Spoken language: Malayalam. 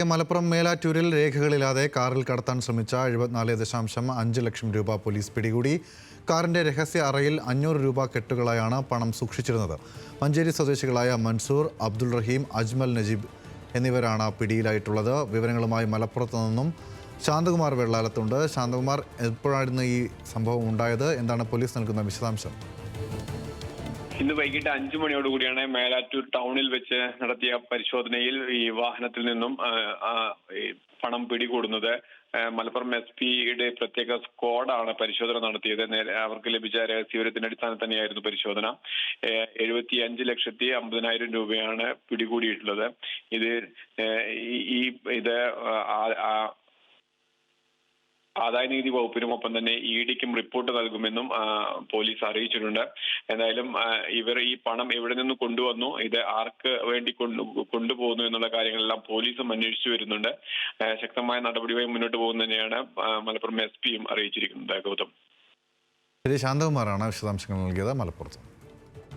മലപ്പുറം മേലാറ്റൂരിൽ രേഖകളില്ലാതെ കാറിൽ കടത്താൻ ശ്രമിച്ച 74.5 ലക്ഷം രൂപ പോലീസ് പിടികൂടി. കാറിന്റെ രഹസ്യ അറയിൽ 500 രൂപ കെട്ടുകളായാണ് പണം സൂക്ഷിച്ചിരുന്നത്. മഞ്ചേരി സ്വദേശികളായ മൻസൂർ, അബ്ദുൾ റഹീം, അജ്മൽ നജീബ് എന്നിവരാണ് പിടിയിലായിട്ടുള്ളത്. വിവരങ്ങളുമായി മലപ്പുറത്ത് നിന്നും ശാന്തകുമാർ വെള്ളാലത്തുണ്ട്. ശാന്തകുമാർ, എപ്പോഴായിരുന്നു ഈ സംഭവം ഉണ്ടായത്? എന്താണ് പോലീസ് നൽകുന്ന വിശദാംശം? ഇന്ന് വൈകിട്ട് 5 മണിയോടുകൂടിയാണ് മേലാറ്റൂർ ടൗണിൽ വെച്ച് നടത്തിയ പരിശോധനയിൽ ഈ വാഹനത്തിൽ നിന്നും പണം പിടികൂടുന്നത്. മലപ്പുറം SP-യുടെ പ്രത്യേക സ്ക്വാഡാണ് പരിശോധന നടത്തിയത്. അവർക്ക് ലഭിച്ച രഹസ്യവിവരത്തിന്റെ അടിസ്ഥാനത്തിൽ തന്നെയായിരുന്നു പരിശോധന. 75,50,000 രൂപയാണ് പിടികൂടിയിട്ടുള്ളത്. ഇത് ആദായനികുതി വകുപ്പിനും ഒപ്പം തന്നെ ED-ക്കും റിപ്പോർട്ട് നൽകുമെന്നും പോലീസ് അറിയിച്ചിട്ടുണ്ട്. എന്തായാലും ഇവർ ഈ പണം എവിടെ നിന്ന് കൊണ്ടുവന്നു, ഇത് ആർക്ക് വേണ്ടി കൊണ്ടുപോകുന്നു എന്നുള്ള കാര്യങ്ങളെല്ലാം പോലീസും അന്വേഷിച്ചു വരുന്നുണ്ട്. ശക്തമായ നടപടിയുമായി മുന്നോട്ട് പോകുന്ന തന്നെയാണ് മലപ്പുറം SP-യും അറിയിച്ചിരിക്കുന്നത്. ഗൗതം, ശാന്തകുമാറാണ് വിശദാംശങ്ങൾ നൽകിയത് മലപ്പുറത്ത്.